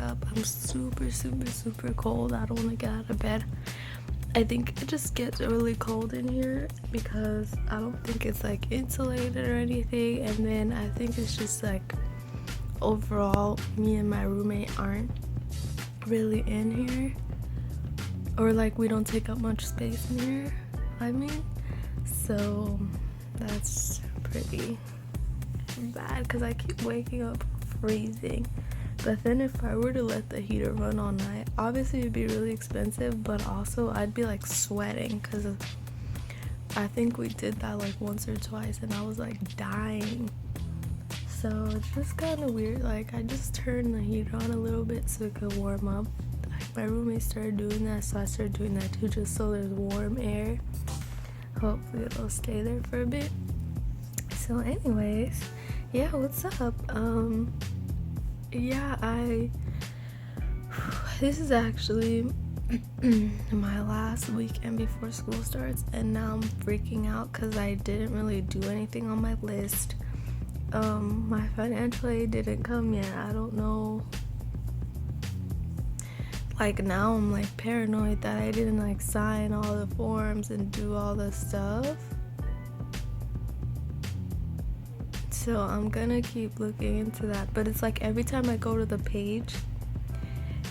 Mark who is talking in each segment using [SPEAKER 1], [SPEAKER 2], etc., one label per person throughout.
[SPEAKER 1] up. I'm super cold. I don't want to get out of bed. I think it just gets really cold in here because I don't think it's like insulated or anything, and then I think it's just like overall me and my roommate aren't really in here, or like we don't take up much space in here, so that's pretty bad because I keep waking up freezing. But then if I were to let the heater run all night, obviously it'd be really expensive, but also I'd be like sweating because I think we did that like once or twice and I was like dying. So it's just kind of weird. Like I just turned the heater on a little bit so it could warm up. Like my roommate started doing that, so I started doing that too, just so there's warm air. Hopefully it'll stay there for a bit. So anyways, yeah, what's up? This is actually my last weekend before school starts, and now I'm freaking out because I didn't really do anything on my list. My financial aid didn't come yet. I don't know. Like now I'm like paranoid that I didn't like sign all the forms and do all the stuff. So I'm gonna keep looking into that. But it's like every time I go to the page,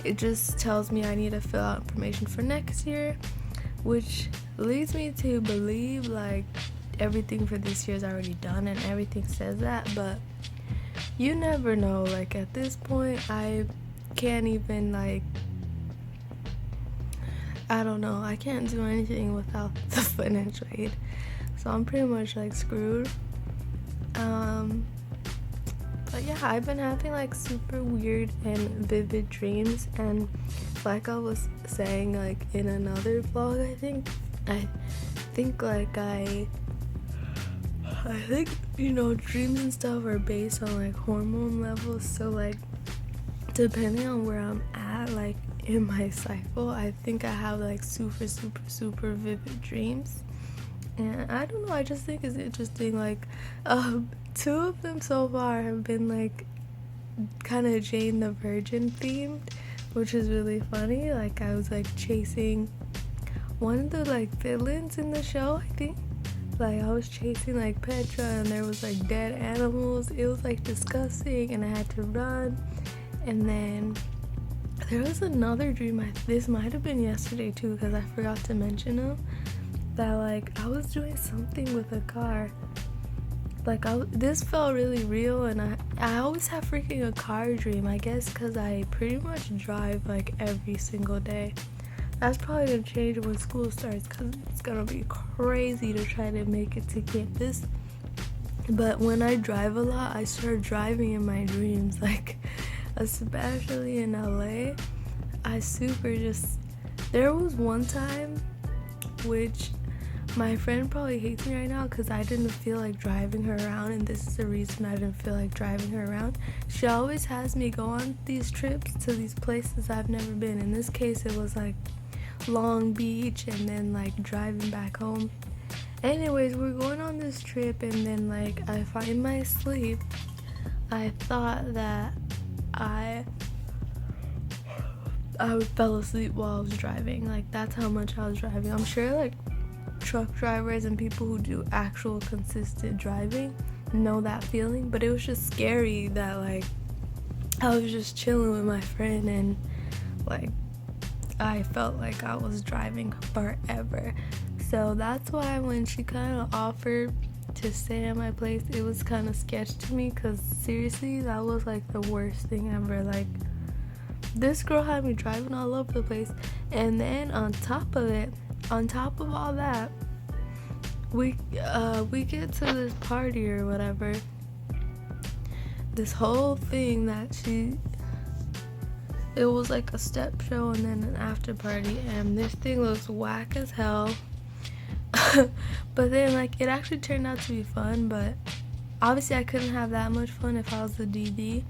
[SPEAKER 1] it just tells me I need to fill out information for next year, which leads me to believe like everything for this year is already done and everything says that, but you never know. Like at this point I can't even like, I don't know, I can't do anything without the financial aid, so I'm pretty much like screwed. But yeah, I've been having like super weird and vivid dreams, and like I was saying like in another vlog, I think you know, dreams and stuff are based on like hormone levels, so like depending on where I'm at like in my cycle, I think I have like super vivid dreams. And I don't know, I just think it's interesting. Like, 2 of them so far have been like kind of Jane the Virgin themed, which is really funny. Like, I was like chasing one of the like villains in the show, I think. Like, I was chasing like Petra, and there was like dead animals. It was like disgusting, and I had to run. And then there was another dream. This might have been yesterday too, because I forgot to mention them. That like I was doing something with a car. Like this felt really real, and I always have freaking a car dream, I guess because I pretty much drive like every single day. That's probably gonna change when school starts because it's gonna be crazy to try to make it to campus. But when I drive a lot, I start driving in my dreams, like especially in LA. There was one time which my friend probably hates me right now because I didn't feel like driving her around, and this is the reason I didn't feel like driving her around. She always has me go on these trips to these places I've never been. In this case, it was like Long Beach and then like driving back home. Anyways, we're going on this trip, and then like I find my sleep. I thought that I fell asleep while I was driving. Like that's how much I was driving. I'm sure like truck drivers and people who do actual consistent driving know that feeling, but it was just scary that like I was just chilling with my friend and like I felt like I was driving forever. So that's why when she kind of offered to stay at my place, it was kind of sketch to me, because seriously that was like the worst thing ever. Like this girl had me driving all over the place, and then on top of all that, we get to this party or whatever, this whole thing that it was like a step show and then an after party, and this thing looks whack as hell. But then like it actually turned out to be fun, but obviously I couldn't have that much fun if I was the DD.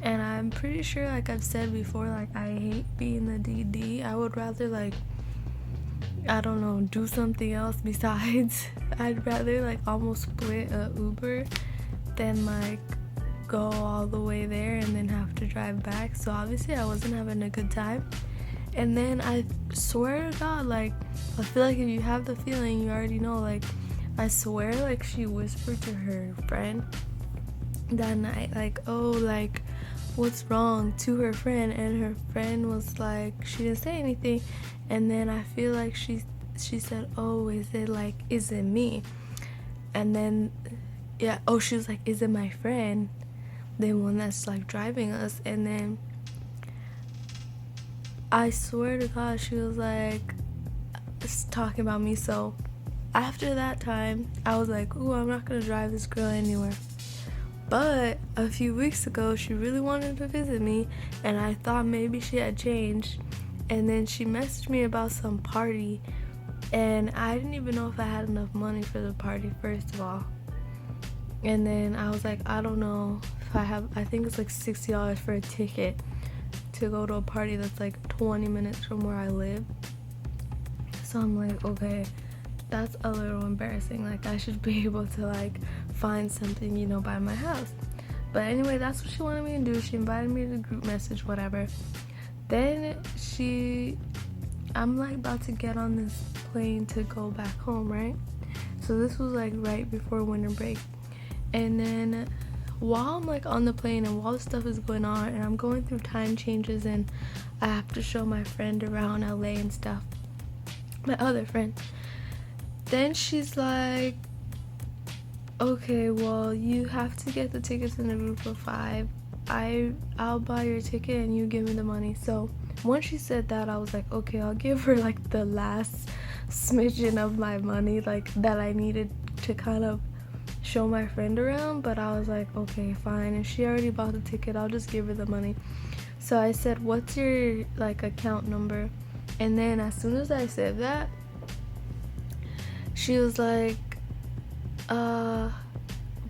[SPEAKER 1] And I'm pretty sure, like I've said before, like I hate being the DD. I would rather like, I don't know, do something else besides. I'd rather like almost split a Uber than like go all all the way there and then have to drive back. So obviously I wasn't having a good time. And then I swear to God, like, I feel like if you have the feeling, you already know. Like, I swear, like, she whispered to her friend that night, like, oh, like, what's wrong, to her friend. And her friend was like, she didn't say anything. And then I feel like she said, oh, is it me? And then, yeah, oh, she was like, is it my friend, the one that's like driving us? And then I swear to God, she was like talking about me. So after that time, I was like, ooh, I'm not gonna drive this girl anywhere. But a few weeks ago, she really wanted to visit me, and I thought maybe she had changed. And then she messaged me about some party, and I didn't even know if I had enough money for the party, first of all. And then I was like, I don't know if I think it's like $60 for a ticket to go to a party that's like 20 minutes from where I live. So I'm like, okay, that's a little embarrassing. Like, I should be able to like find something, you know, by my house. But anyway, that's what she wanted me to do. She invited me to the group message, whatever. Then I'm like about to get on this plane to go back home, right? So this was like right before winter break. And then while I'm like on the plane and while this stuff is going on and I'm going through time changes and I have to show my friend around LA and stuff, my other friend, then she's like, okay, well, you have to get the tickets in a group of 5. I'll buy your ticket and you give me the money. So once she said that, I was like, okay, I'll give her like the last smidgen of my money, like that I needed to kind of show my friend around. But I was like, okay, fine, and she already bought the ticket, I'll just give her the money. So I said, what's your like account number? And then as soon as I said that, she was like,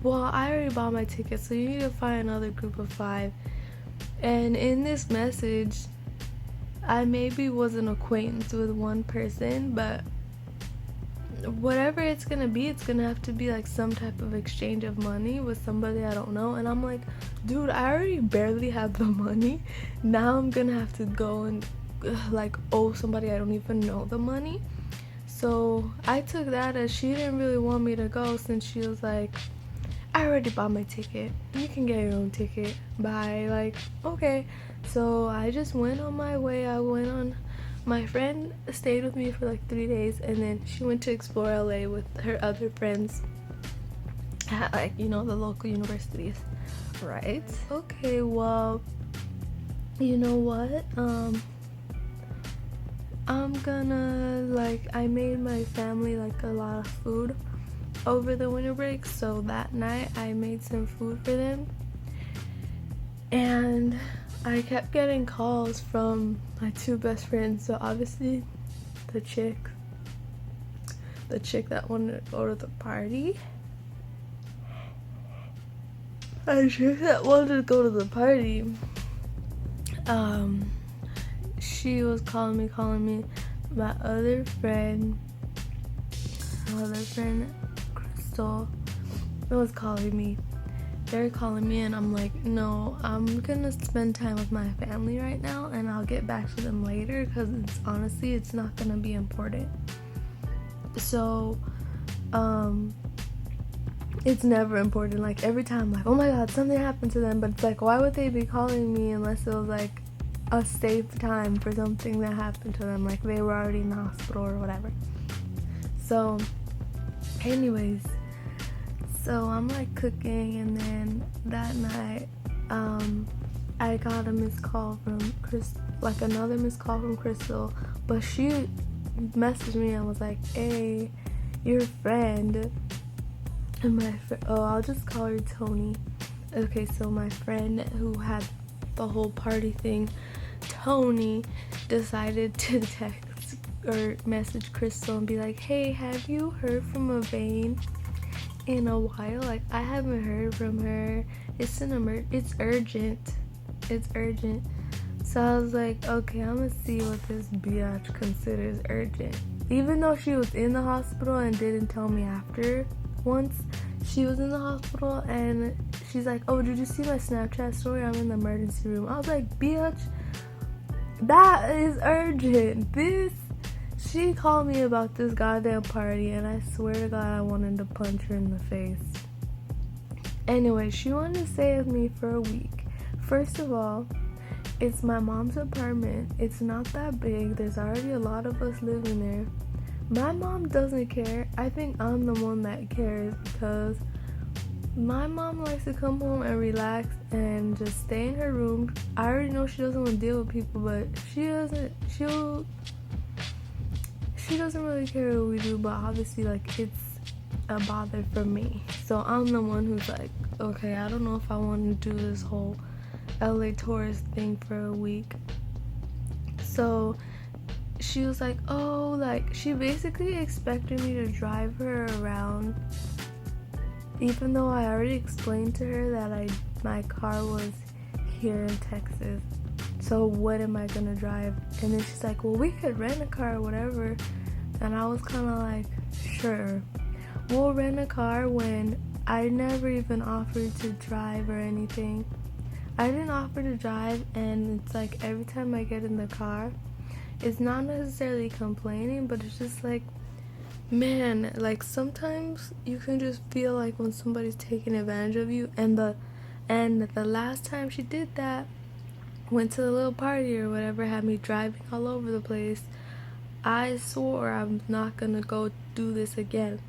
[SPEAKER 1] well, I already bought my ticket, so you need to find another group of 5. And in this message, I maybe was an acquaintance with one person, but whatever it's gonna be, it's gonna have to be like some type of exchange of money with somebody I don't know. And I'm like, dude, I already barely have the money. Now I'm gonna have to go and like owe somebody I don't even know the money. So I took that as she didn't really want me to go, since she was like, I already bought my ticket, you can get your own ticket, bye. Like, okay. So I just went on my way. My friend stayed with me for like 3 days, and then she went to explore LA with her other friends at, like, you know, the local universities, right? Okay, well, you know what, I'm gonna, like, I made my family like a lot of food over the winter break, so that night I made some food for them. And I kept getting calls from my 2 best friends. So obviously the chick that wanted to go to the party, she was calling me. My other friend Crystal was calling me. They're calling me, and I'm like, no, I'm gonna spend time with my family right now, and I'll get back to them later, because it's not gonna be important. So it's never important. Like, every time I'm like, oh my god, something happened to them, but it's like, why would they be calling me unless it was like a safe time for something that happened to them, like they were already in the hospital or whatever. So anyways, so I'm like cooking, and then that night I got a missed call from another missed call from Crystal, but she messaged me and was like, hey, your friend. And I'll just call her Tony. Okay, so my friend who had the whole party thing, Tony, decided to text or message Crystal and be like, hey, have you heard from Avane in a while? Like, I haven't heard from her. It's urgent. So I was like, okay, I'm gonna see what this biatch considers urgent. Even though she was in the hospital and didn't tell me after. Once she was in the hospital, and she's like, oh, did you see my Snapchat story? I'm in the emergency room. I was like, bitch, that is urgent. She called me about this goddamn party, and I swear to God, I wanted to punch her in the face. Anyway, she wanted to stay with me for a week. First of all, it's my mom's apartment. It's not that big. There's already a lot of us living there. My mom doesn't care. I think I'm the one that cares, because my mom likes to come home and relax and just stay in her room. I already know she doesn't want to deal with people, but she doesn't really care what we do, but obviously, like, it's a bother for me. So I'm the one who's like, okay, I don't know if I want to do this whole LA tourist thing for a week. So she was like, oh, like, she basically expected me to drive her around, even though I already explained to her that my car was here in Texas. So what am I gonna drive? And then she's like, well, we could rent a car or whatever. And I was kind of like, sure, we'll rent a car, when I never even offered to drive or anything. I didn't offer to drive, and it's like every time I get in the car, it's not necessarily complaining, but it's just like, man, like, sometimes you can just feel like when somebody's taking advantage of you. And the last time she did that, went to the little party or whatever, had me driving all over the place. I swore I'm not gonna go do this again.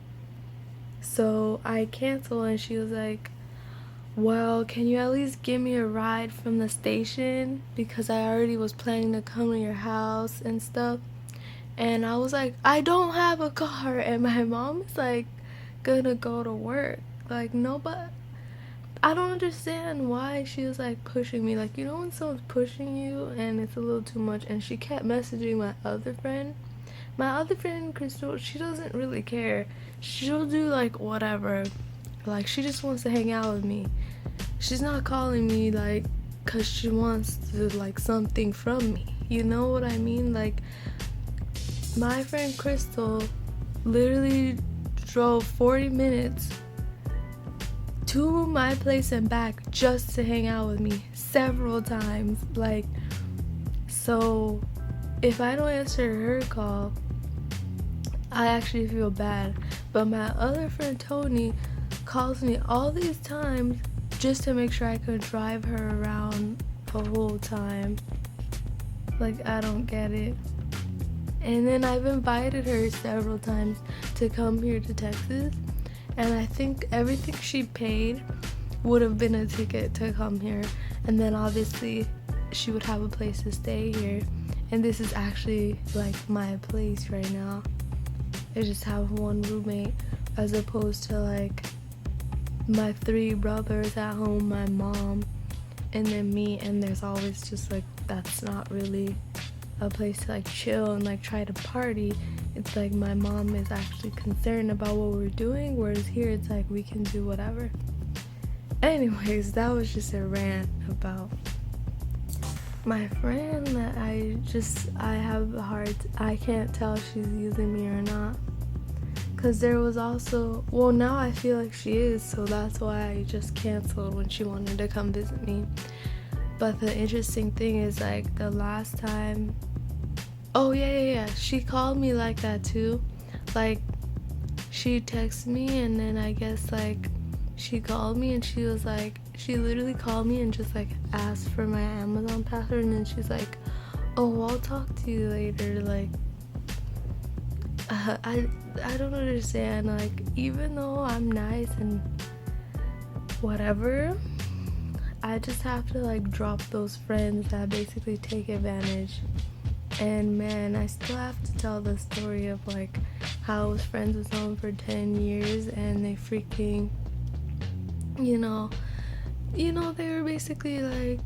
[SPEAKER 1] So I canceled, and she was like, well, can you at least give me a ride from the station, because I already was planning to come to your house and stuff. And I was like, I don't have a car, and my mom is like gonna go to work. Like, no, but I don't understand why she was like pushing me. Like, you know when someone's pushing you and it's a little too much. And she kept messaging my other friend, Crystal. She doesn't really care. She'll do like whatever. Like, she just wants to hang out with me. She's not calling me like because she wants to like something from me. You know what I mean? Like, my friend Crystal literally drove 40 minutes to my place and back just to hang out with me several times. Like, so if I don't answer her call, I actually feel bad. But my other friend Tony calls me all these times just to make sure I could drive her around the whole time. Like, I don't get it. And then I've invited her several times to come here to Texas, and I think everything she paid would have been a ticket to come here, and then obviously she would have a place to stay here. And this is actually like my place right now. I just have one roommate, as opposed to like my 3 brothers at home, my mom, and then me. And there's always just like, that's not really a place to like chill and like try to party. It's like my mom is actually concerned about what we're doing, whereas here it's like we can do whatever. Anyways, that was just a rant about my friend that I have a hard, I can't tell if she's using me or not. Cause there was also, well, now I feel like she is, so that's why I just canceled when she wanted to come visit me. But the interesting thing is, like, the last time, oh yeah, she called me like that too. Like, she texted me, and then I guess like she called me, and she was like, she literally called me and just like asked for my Amazon password, and then she's like, oh, I'll talk to you later. Like, I don't understand. Like, even though I'm nice and whatever, I just have to like drop those friends that basically take advantage. And man, I still have to tell the story of like how I was friends with someone for 10 years and they freaking, you know, they were basically like,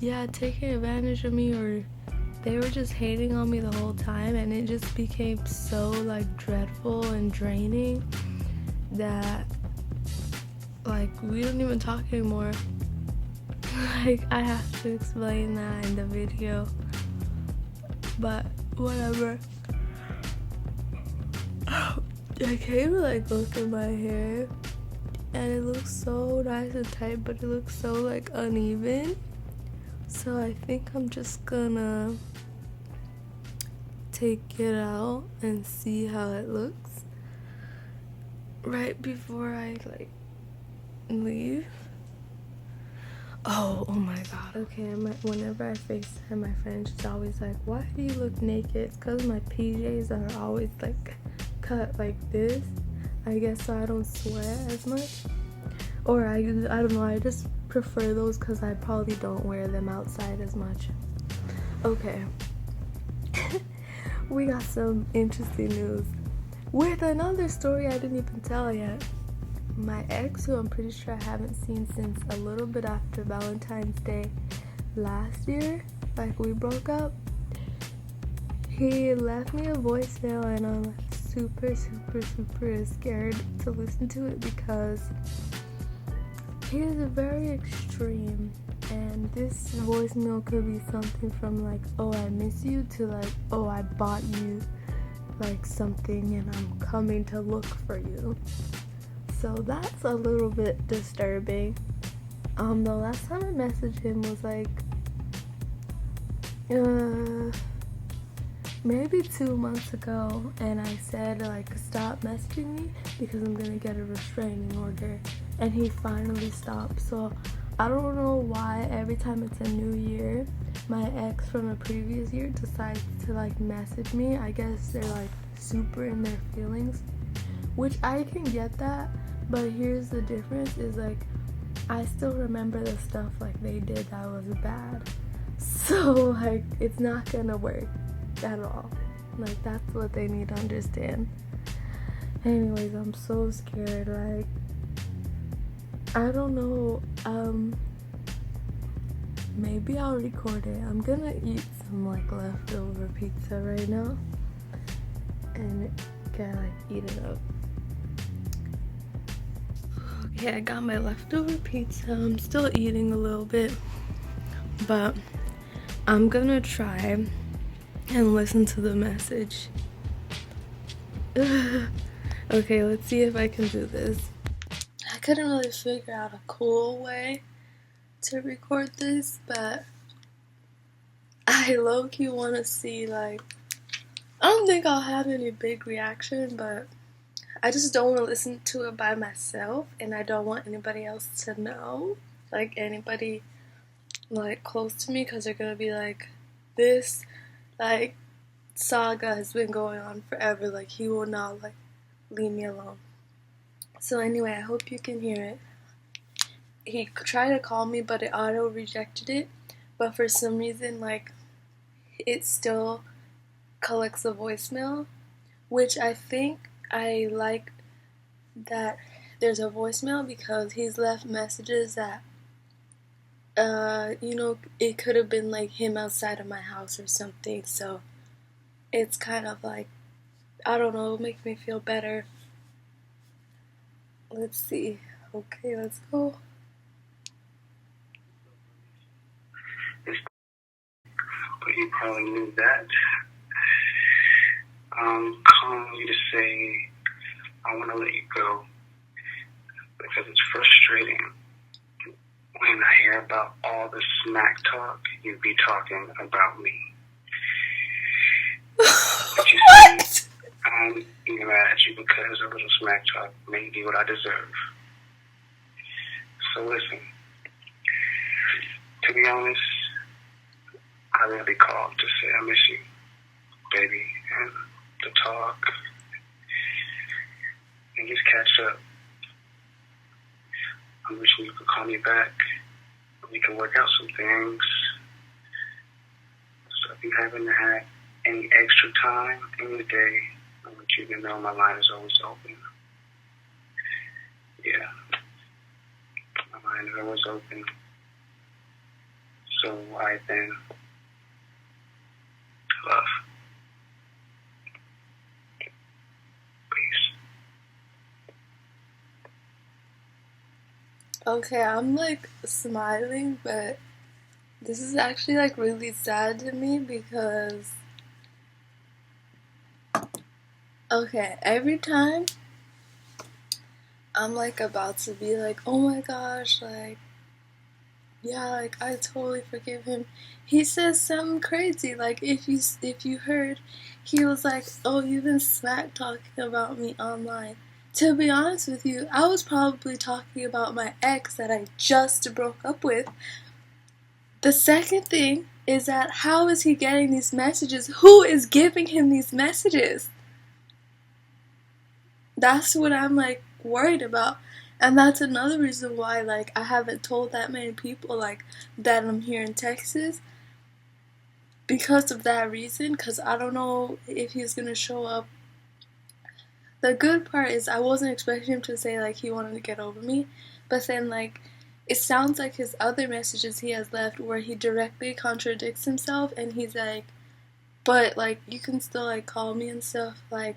[SPEAKER 1] yeah, taking advantage of me, or they were just hating on me the whole time, and it just became so like dreadful and draining that like we don't even talk anymore. Like, I have to explain that in the video, but whatever. I can't even like look at my hair. and it looks so nice and tight, but it looks so like uneven. So I think I'm just gonna take it out and see how it looks right before I like leave. Oh my god. Okay, whenever I FaceTime my friend, she's always like, why do you look naked? It's because my PJs are always like cut like this. I guess so I don't sweat as much. Or I don't know, I just prefer those because I probably don't wear them outside as much. Okay. We got some interesting news. With another story I didn't even tell yet. My ex, who I'm pretty sure I haven't seen since a little bit after Valentine's Day last year, like we broke up, he left me a voicemail and I'm super scared to listen to it because he is very extreme, and this voicemail could be something from like, oh I miss you, to like, oh I bought you like something and I'm coming to look for you. So that's a little bit disturbing. The last time I messaged him was like maybe 2 months ago, and I said like stop messaging me because I'm gonna get a restraining order, and he finally stopped. So I don't know why every time it's a new year my ex from a previous year decides to like message me. I guess they're like super in their feelings, which I can get that, but here's the difference is like I still remember the stuff like they did that was bad. So like it's not gonna work at all. Like that's what they need to understand. Anyways, I'm so scared. Like I don't know, maybe I'll record it. I'm gonna eat some like leftover pizza right now and get like eat it up. Okay, I got my leftover pizza. I'm still eating a little bit, but I'm gonna try and listen to the message. Okay, let's see if I can do this. I couldn't really figure out a cool way to record this, but I low-key want to see, like, I don't think I'll have any big reaction, but I just don't want to listen to it by myself, and I don't want anybody else to know, like anybody like close to me, because they're gonna be like, this like saga has been going on forever, like he will not like leave me alone. So anyway, I hope you can hear it. He tried to call me, but it auto rejected it, but for some reason like it still collects a voicemail, which I think I like that there's a voicemail, because he's left messages that you know, it could have been like him outside of my house or something, so it's kind of like, I don't know, it makes me feel better. Let's see. Okay, let's go.
[SPEAKER 2] But you probably knew that. Calling you to say I want to let you go because it's frustrating when I hear about all the smack talk you be talking about me. But you see, I'm mad at you because a little smack talk may be what I deserve. So listen, to be honest, I really called to say I miss you, baby, and to talk and just catch up. I'm wishing you could call me back and we can work out some things. So if you haven't had any extra time in your day, I want you to know my line is always open. Yeah, my line is always open. So I then love. Peace.
[SPEAKER 1] Okay, I'm like smiling, but this is actually like really sad to me because, okay, every time I'm like about to be like, oh my gosh, like, yeah, like I totally forgive him. He says something crazy. Like if you heard, he was like, "Oh, you've been smack talking about me online." To be honest with you, I was probably talking about my ex that I just broke up with. The second thing is that how is he getting these messages? Who is giving him these messages? That's what I'm like worried about. And that's another reason why like I haven't told that many people like that I'm here in Texas because of that reason, because I don't know if he's gonna show up. The good part is I wasn't expecting him to say like he wanted to get over me, but then like it sounds like his other messages he has left where he directly contradicts himself and he's like, but like you can still like call me and stuff. Like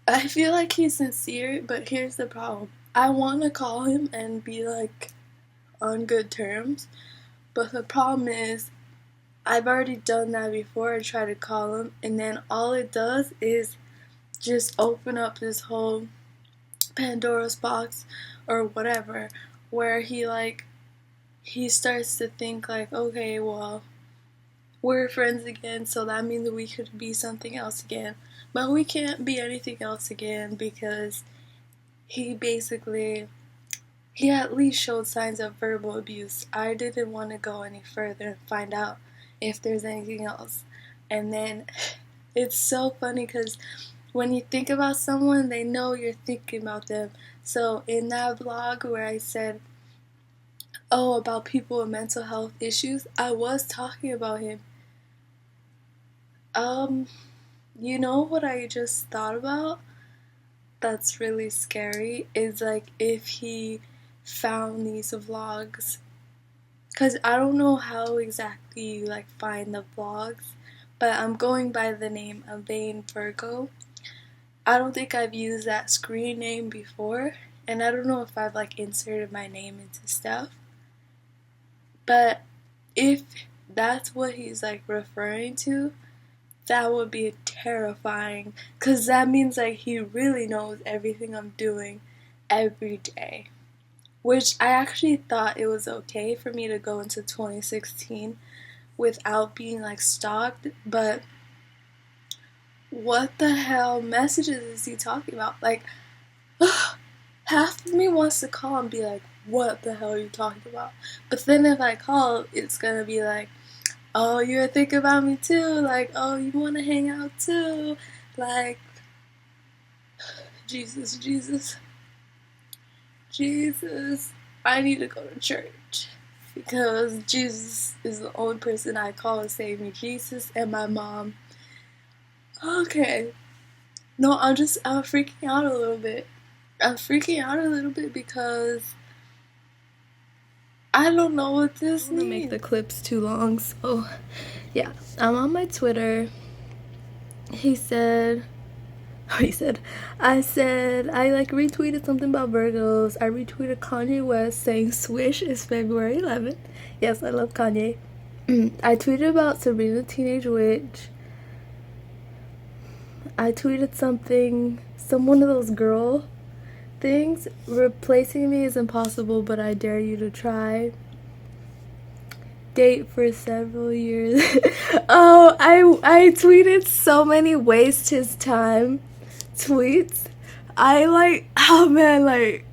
[SPEAKER 1] I feel like he's sincere, but here's the problem. I want to call him and be like on good terms, but the problem is I've already done that before. I try to call him, and then all it does is just open up this whole Pandora's box or whatever, where he starts to think like, okay, well, we're friends again, so that means that we could be something else again. But we can't be anything else again because he at least showed signs of verbal abuse. I didn't want to go any further and find out if there's anything else. And then it's so funny because when you think about someone, they know you're thinking about them. So in that vlog where I said, oh, about people with mental health issues, I was talking about him. You know what I just thought about? That's really scary is like if he found these vlogs, because I don't know how exactly you like find the vlogs, but I'm going by the name of Vain Virgo. I don't think I've used that screen name before, and I don't know if I've like inserted my name into stuff, but if that's what he's like referring to, that would be terrifying, because that means like he really knows everything I'm doing every day. Which I actually thought it was okay for me to go into 2016 without being like stalked, but what the hell messages is he talking about? Like, half of me wants to call and be like, what the hell are you talking about? But then if I call, it's gonna be like, oh, you're thinking about me too, like, oh, you want to hang out too, like, Jesus, I need to go to church, because Jesus is the only person I call to save me, Jesus and my mom. Okay, no, I'm freaking out a little bit. I'm freaking out a little bit because I don't know what this means. I don't want to make the clips too long, so yeah, I'm on my Twitter. I said, I like retweeted something about Virgos. I retweeted Kanye West saying Swish is February 11th. Yes, I love Kanye. I tweeted about Sabrina the Teenage Witch. I tweeted some one of those girl things. Replacing me is impossible, but I dare you to try. Date for several years. Oh, I tweeted so many waste his time tweets. Oh man, like,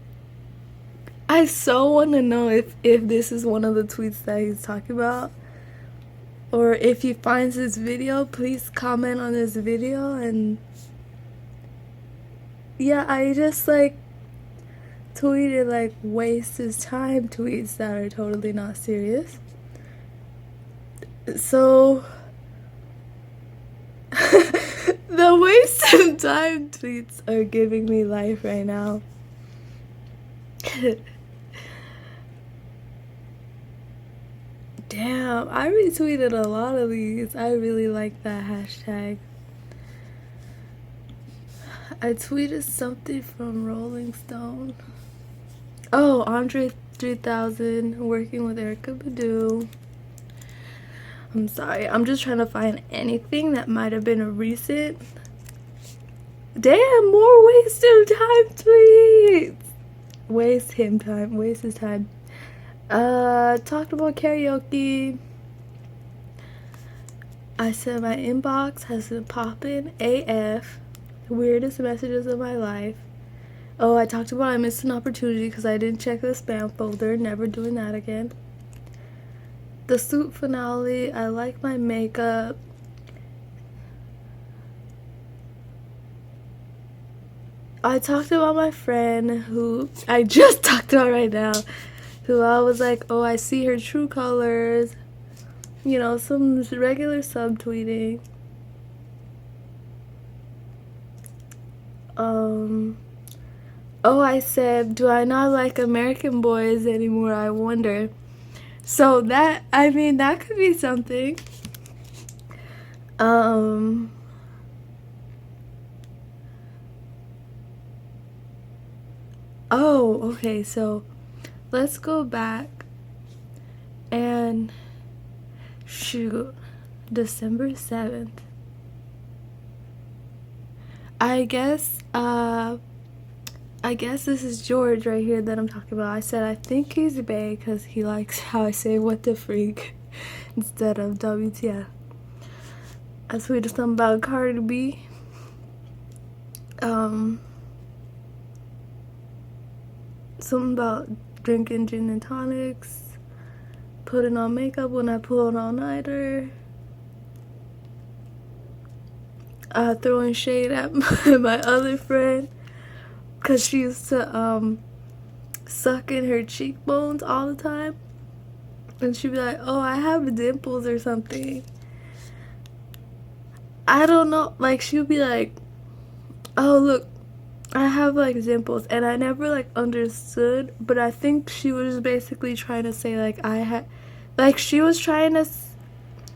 [SPEAKER 1] I so want to know if this is one of the tweets that he's talking about. Or if he finds this video, please comment on this video. And yeah, I just like tweeted like waste his time tweets that are totally not serious. So the waste of time tweets are giving me life right now. Damn, I retweeted a lot of these. I really like that hashtag. I tweeted something from Rolling Stone. Oh, Andre 3000 working with Erykah Badu. I'm sorry, I'm just trying to find anything that might have been a recent. Damn, more waste of time tweets. Waste him time. Waste his time. Talked about karaoke. I said my inbox has been popping AF. Weirdest messages of my life. Oh, I talked about I missed an opportunity because I didn't check the spam folder. Never doing that again. The suit finale. I like my makeup. I talked about my friend who I just talked about right now. Who I was like, oh, I see her true colors. You know, some regular subtweeting. Oh, I said, do I not like American boys anymore? I wonder. So that, I mean, that could be something. Oh, okay, so let's go back and shoot, December 7th. I guess this is George right here that I'm talking about. I said I think he's bae because he likes how I say what the freak instead of WTF. I tweeted something about Cardi B. Something about drinking gin and tonics, putting on makeup when I pull an all-nighter, throwing shade at my other friend because she used to suck in her cheekbones all the time, and she'd be like, oh, I have dimples or something. I don't know, like she would be like, oh look, I have like dimples, and I never like understood, but I think she was basically trying to say like she was trying to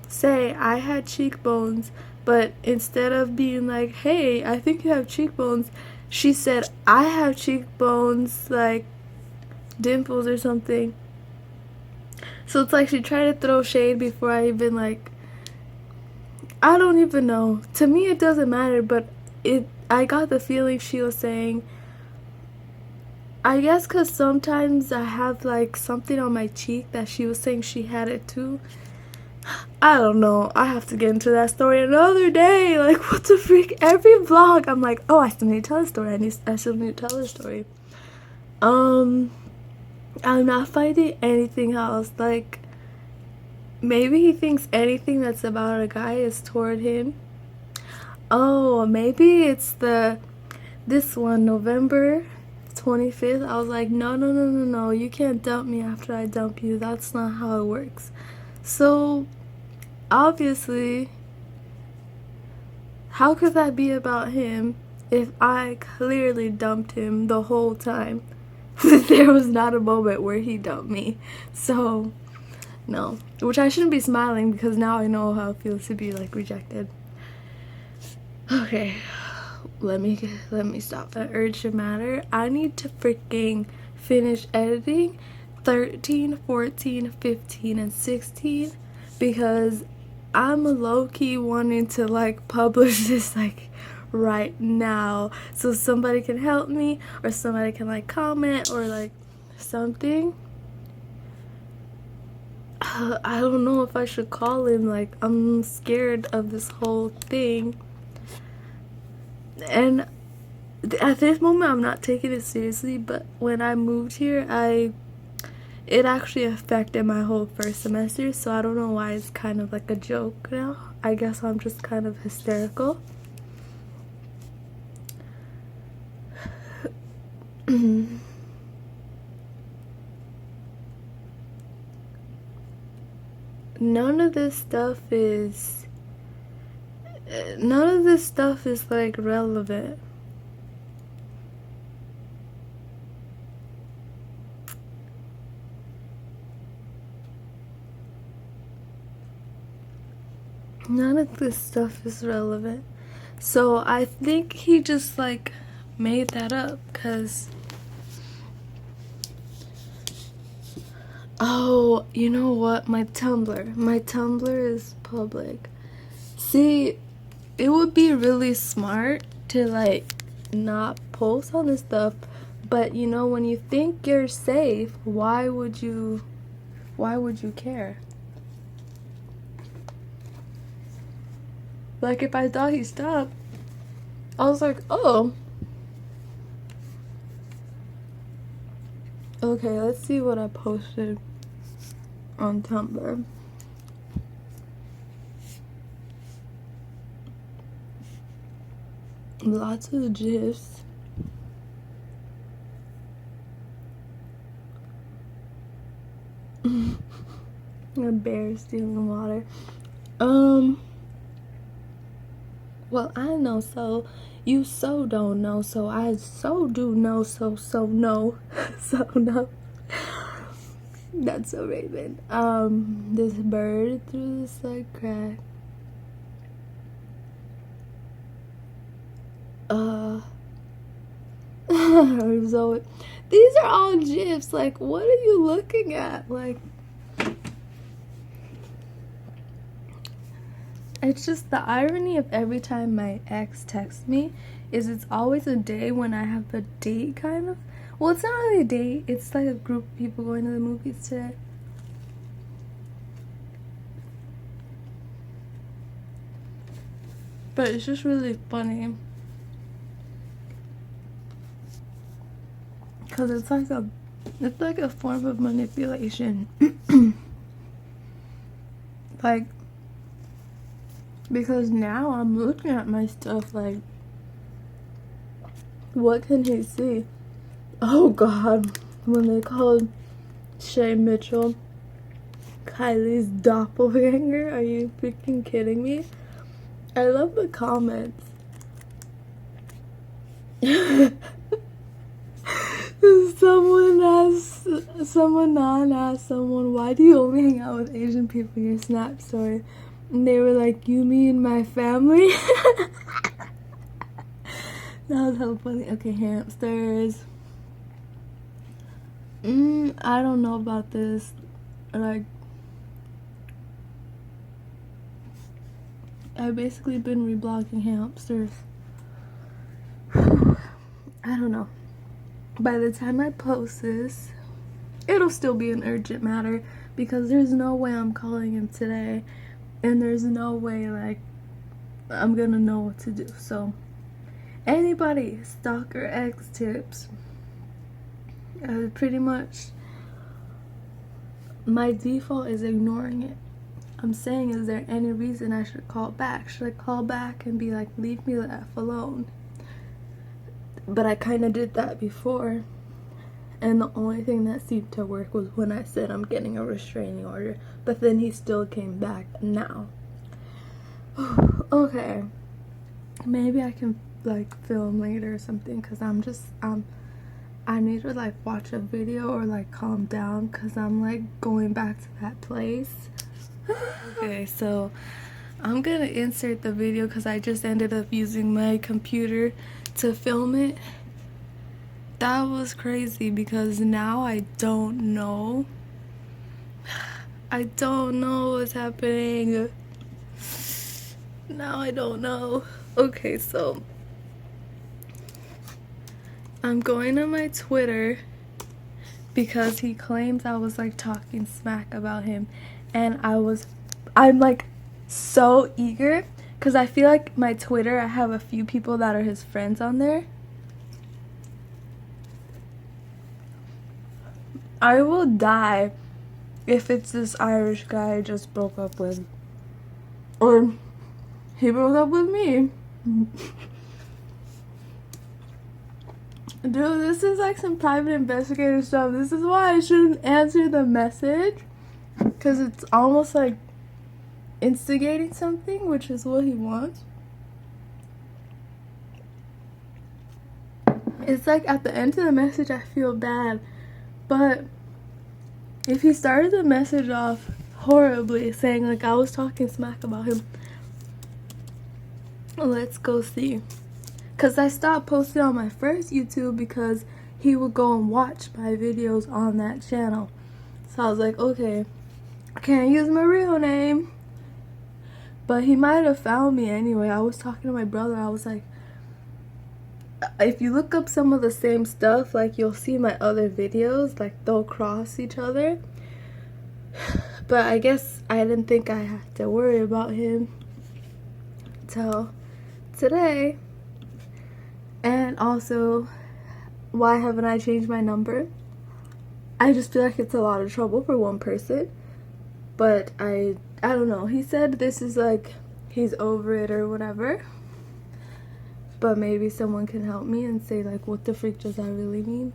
[SPEAKER 1] say I had cheekbones, but instead of being like, hey, I think you have cheekbones, she said I have cheekbones, like dimples or something. So it's like she tried to throw shade before I even like, I don't even know. To me it doesn't matter, but I got the feeling she was saying, I guess because sometimes I have like something on my cheek that she was saying she had it too. I don't know. I have to get into that story another day. Like, what the freak? Every vlog, I'm like, oh, I still need to tell a story. I still need to tell a story. I'm not finding anything else. Like, maybe he thinks anything that's about a guy is toward him. Oh, maybe it's this one, November 25th. I was like, no, you can't dump me after I dump you. That's not how it works. So obviously, how could that be about him if I clearly dumped him the whole time? There was not a moment where he dumped me. So no, which I shouldn't be smiling because now I know how it feels to be like rejected. Okay, let me stop that urge to matter. I need to freaking finish editing 13, 14, 15, and 16 because I'm low-key wanting to like publish this like right now so somebody can help me or somebody can like comment or like something. I don't know if I should call him. Like, I'm scared of this whole thing. And at this moment I'm not taking it seriously, but when I moved here it actually affected my whole first semester, so I don't know why it's kind of like a joke now. I guess I'm just kind of hysterical. None of this stuff is like relevant. None of this stuff is relevant. So I think he just like made that up because, oh, you know what? My Tumblr is public. See, it would be really smart to like not post on this stuff, but you know, when you think you're safe, why would you care? Like, if I thought he stopped, I was like, oh, okay, let's see what I posted on Tumblr. Lots of gifs. A bear stealing water. Well, I know, so you so don't know, so I so do know, so no. So no. That's so Raven. This bird through the side crack. So these are all gifs. Like, what are you looking at? Like, it's just the irony of every time my ex texts me is it's always a day when I have a date, kind of. Well, it's not really a date. It's like a group of people going to the movies today. But it's just really funny. Because it's like a form of manipulation. Like, because now I'm looking at my stuff like, what can he see? Oh God, when they called Shay Mitchell Kylie's doppelganger, are you freaking kidding me? I love the comments. Someone asked someone, why do you only hang out with Asian people in your Snap story? And they were like, you mean my family? That was hella funny. Okay, hamsters. I don't know about this. Like, I've basically been reblogging hamsters. I don't know. By the time I post this, it'll still be an urgent matter because there's no way I'm calling him today, and there's no way like I'm gonna know what to do. So anybody, stalker X tips, pretty much my default is ignoring it. I'm saying, is there any reason I should call back? Should I call back and be like, leave me the F alone? But I kind of did that before, and the only thing that seemed to work was when I said I'm getting a restraining order, but then he still came back now. Okay, maybe I can like film later or something, because I need to like watch a video or like calm down, because I'm like going back to that place. Okay, so I'm gonna insert the video because I just ended up using my computer to film it. That was crazy because now I don't know. I don't know what's happening. Now I don't know. Okay, so I'm going to my Twitter because he claims I was like talking smack about him, and I'm like so eager because I feel like my Twitter, I have a few people that are his friends on there. I will die if it's this Irish guy I just broke up with, or he broke up with me. Dude, this is like some private investigator stuff. This is why I shouldn't answer the message, because it's almost like instigating something, which is what he wants. It's like at the end of the message I feel bad, but if he started the message off horribly, saying like I was talking smack about him, let's go see. Because I stopped posting on my first YouTube because he would go and watch my videos on that channel. So I was like, okay, I can't use my real name. But he might have found me anyway. I was talking to my brother. I was like, if you look up some of the same stuff, like you'll see my other videos, like they'll cross each other. But I guess I didn't think I had to worry about him till today. And also, why haven't I changed my number? I just feel like it's a lot of trouble for one person. But I don't know. He said this is like, he's over it or whatever. But maybe someone can help me and say like, what the freak does that really mean?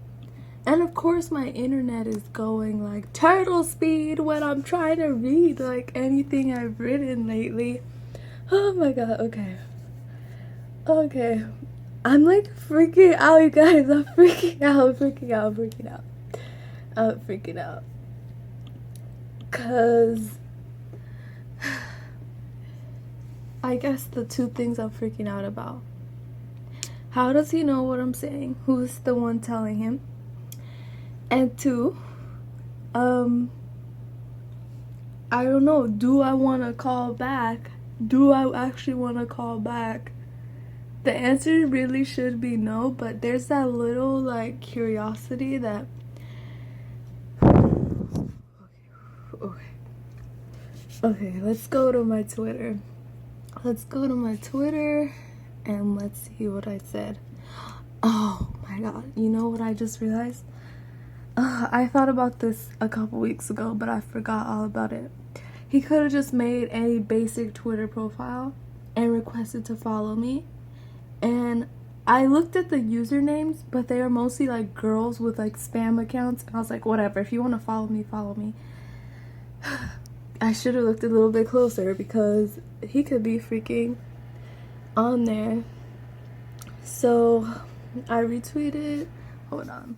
[SPEAKER 1] And of course my internet is going like turtle speed when I'm trying to read like anything I've written lately. Oh my god, okay. Okay. I'm like freaking out, you guys. I'm freaking out. I'm freaking out. Cause I guess the two things I'm freaking out about. How does he know what I'm saying? Who's the one telling him? And two, I don't know, do I want to call back? Do I actually want to call back? The answer really should be no, but there's that little like curiosity that okay, let's go to my Twitter. And let's see what I said. Oh my god, you know what I just realized? I thought about this a couple weeks ago, but I forgot all about it. He could have just made a basic Twitter profile and requested to follow me. And I looked at the usernames, but they are mostly like girls with like spam accounts. And I was like, whatever, if you want to follow me, follow me. I should have looked a little bit closer because he could be freaking on there. So I retweeted. Hold on.